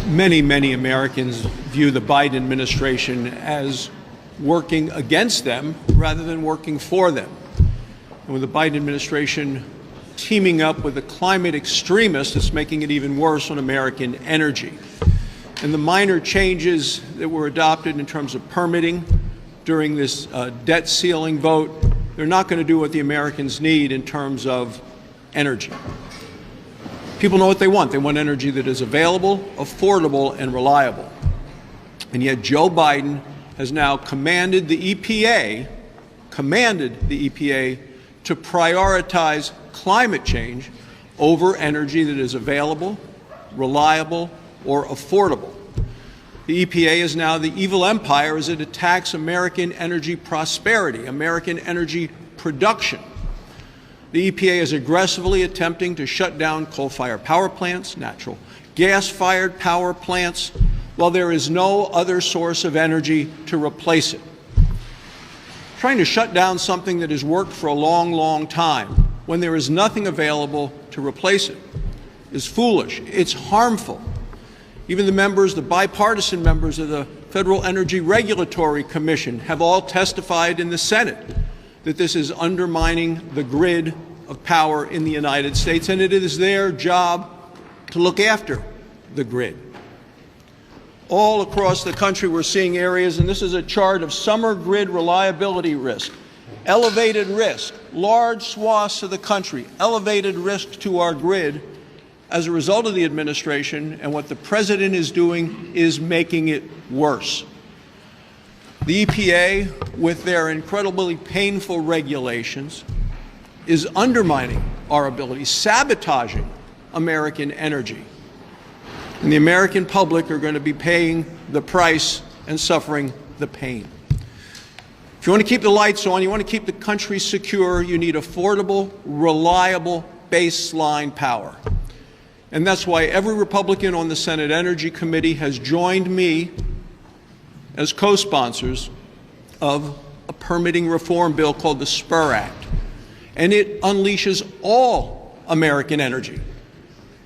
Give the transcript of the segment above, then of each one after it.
Many Americans view the Biden administration as working against them rather than working for them. And with the Biden administration teaming up with the climate extremists, it's making it even worse on American energy. And the minor changes that were adopted in terms of permitting during this debt ceiling vote, they're not going to do what the Americans need in terms of energy. People know what they want. They want energy that is available, affordable, and reliable. And yet Joe Biden has now commanded the EPA to prioritize climate change over energy that is available, reliable, or affordable. The EPA is now the evil empire as it attacks American energy prosperity, American energy production. The EPA is aggressively attempting to shut down coal-fired power plants, natural gas-fired power plants, while there is no other source of energy to replace it. Trying to shut down something that has worked for a long time when there is nothing available to replace it is foolish. It's harmful. Even the bipartisan members of the Federal Energy Regulatory Commission have all testified in the Senate that this is undermining the grid of power in the United States, and it is their job to look after the grid. All across the country, we're seeing areas, and this is a chart of summer grid reliability risk, elevated risk, large swaths of the country, elevated risk to our grid as a result of the administration, and what the president is doing is making it worse. The EPA, with their incredibly painful regulations, is undermining our ability, sabotaging American energy. And the American public are going to be paying the price and suffering the pain. If you want to keep the lights on, you want to keep the country secure, you need affordable, reliable baseline power. And that's why every Republican on the Senate Energy Committee has joined me as co-sponsors of a permitting reform bill called the SPUR Act. And it unleashes all American energy,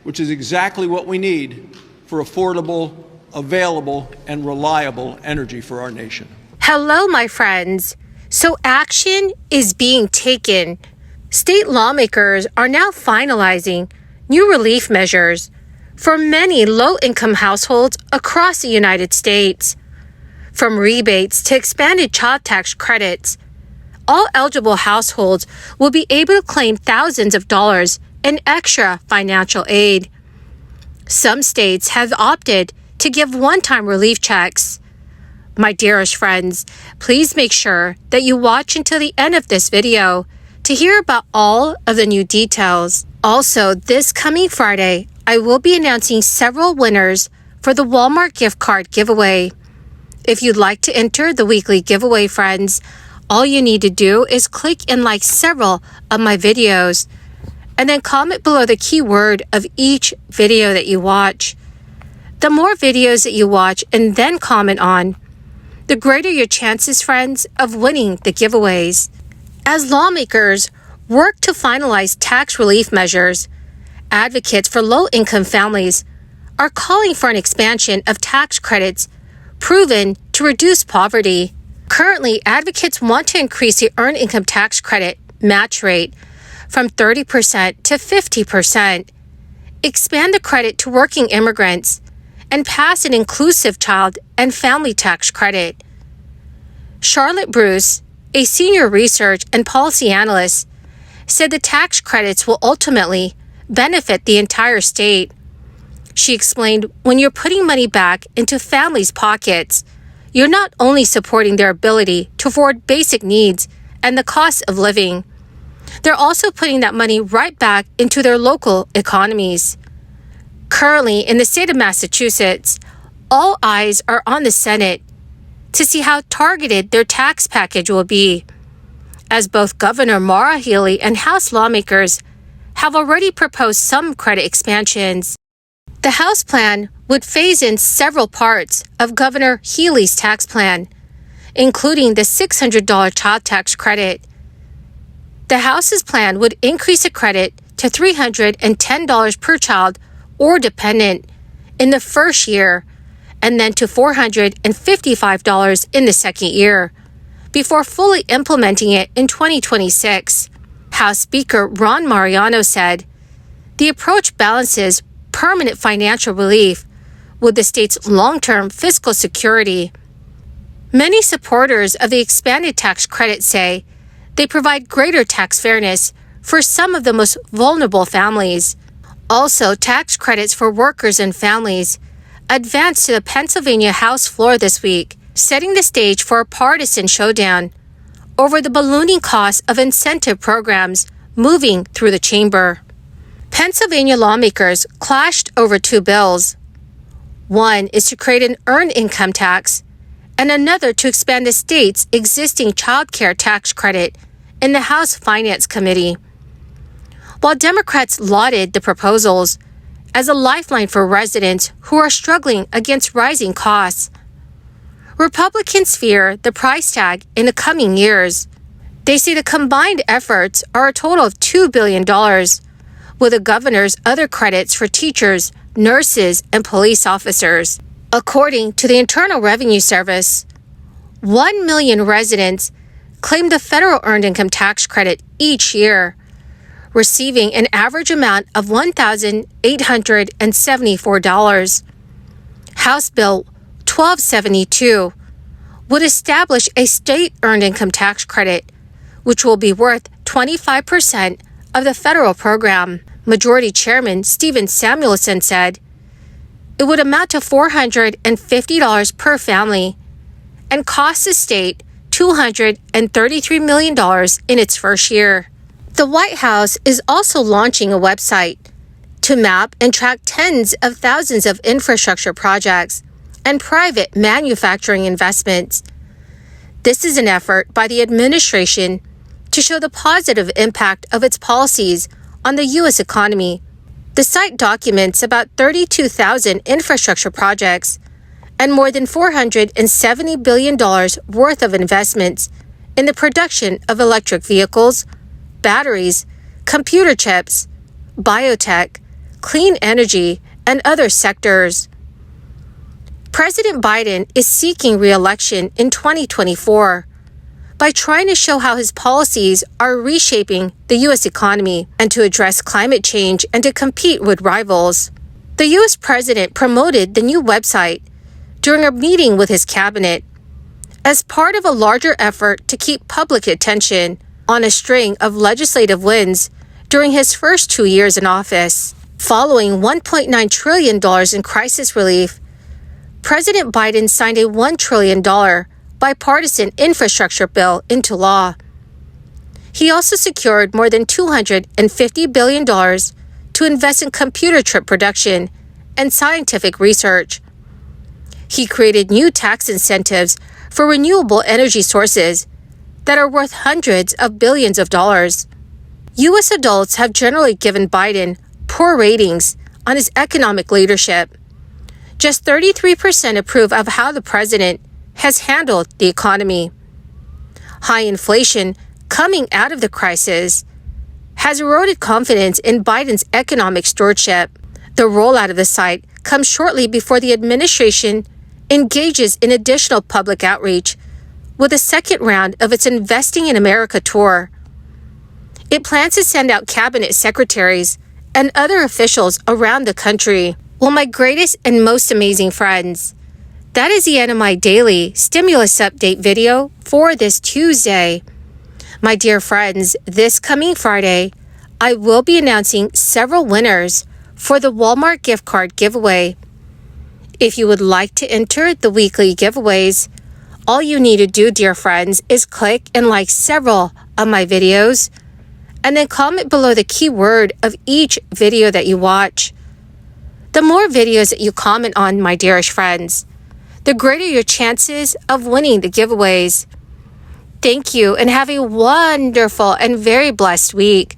which is exactly what we need for affordable, available, and reliable energy for our nation. Hello, my friends. So action is being taken. State lawmakers are now finalizing new relief measures for many low-income households across the United States. From rebates to expanded child tax credits, all eligible households will be able to claim thousands of dollars in extra financial aid. Some states have opted to give one-time relief checks. My dearest friends, please make sure that you watch until the end of this video to hear about all of the new details. Also, this coming Friday, I will be announcing several winners for the Walmart gift card giveaway. If you'd like to enter the weekly giveaway, friends, all you need to do is click and like several of my videos, and then comment below the keyword of each video that you watch. The more videos that you watch and then comment on, the greater your chances, friends, of winning the giveaways. As lawmakers work to finalize tax relief measures, advocates for low-income families are calling for an expansion of tax credits proven to reduce poverty. Currently, advocates want to increase the Earned Income Tax Credit match rate from 30% to 50%, expand the credit to working immigrants, and pass an inclusive child and family tax credit. Charlotte Bruce, a senior research and policy analyst, said the tax credits will ultimately benefit the entire state. She explained, when you're putting money back into families' pockets, you're not only supporting their ability to afford basic needs and the cost of living, they're also putting that money right back into their local economies. Currently, in the state of Massachusetts, all eyes are on the Senate to see how targeted their tax package will be, as both Governor Maura Healey and House lawmakers have already proposed some credit expansions. The House plan would phase in several parts of Governor Healey's tax plan, including the $600 child tax credit. The House's plan would increase the credit to $310 per child or dependent in the first year and then to $455 in the second year, before fully implementing it in 2026. House Speaker Ron Mariano said, "The approach balances permanent financial relief with the state's long-term fiscal security." Many supporters of the expanded tax credit say they provide greater tax fairness for some of the most vulnerable families. Also, tax credits for workers and families advanced to the Pennsylvania House floor this week, setting the stage for a partisan showdown over the ballooning cost of incentive programs moving through the chamber. Pennsylvania lawmakers clashed over two bills. One is to create an earned income tax, and another to expand the state's existing child care tax credit in the House Finance Committee. While Democrats lauded the proposals as a lifeline for residents who are struggling against rising costs, Republicans fear the price tag in the coming years. They say the combined efforts are a total of $2 billion, with the governor's other credits for teachers, nurses, and police officers. According to the Internal Revenue Service, 1 million residents claim the federal earned income tax credit each year, receiving an average amount of $1,874. House Bill 1272 would establish a state earned income tax credit, which will be worth 25% of the federal program. Majority Chairman Stephen Samuelson said it would amount to $450 per family and cost the state $233 million in its first year. The White House is also launching a website to map and track tens of thousands of infrastructure projects and private manufacturing investments. This is an effort by the administration to show the positive impact of its policies on the U.S. economy. The site documents about 32,000 infrastructure projects and more than $470 billion worth of investments in the production of electric vehicles, batteries, computer chips, biotech, clean energy, and other sectors. President Biden is seeking re-election in 2024 by trying to show how his policies are reshaping the U.S. economy and to address climate change and to compete with rivals. The U.S. president promoted the new website during a meeting with his cabinet as part of a larger effort to keep public attention on a string of legislative wins during his first 2 years in office. Following $1.9 trillion in crisis relief, President Biden signed a $1 trillion bipartisan infrastructure bill into law. He also secured more than $250 billion to invest in computer chip production and scientific research. He created new tax incentives for renewable energy sources that are worth hundreds of billions of dollars. U.S. adults have generally given Biden poor ratings on his economic leadership. Just 33% approve of how the president has handled the economy. High inflation coming out of the crisis has eroded confidence in Biden's economic stewardship. The rollout of the site comes shortly before the administration engages in additional public outreach with a second round of its Investing in America tour. It plans to send out cabinet secretaries and other officials around the country. Well, my greatest and most amazing friends, that is the end of my daily stimulus update video for this Tuesday. My dear friends, this coming Friday, I will be announcing several winners for the Walmart gift card giveaway. If you would like to enter the weekly giveaways, all you need to do, dear friends, is click and like several of my videos, and then comment below the keyword of each video that you watch. The more videos that you comment on, my dearest friends, the greater your chances of winning the giveaways. Thank you and have a wonderful and very blessed week.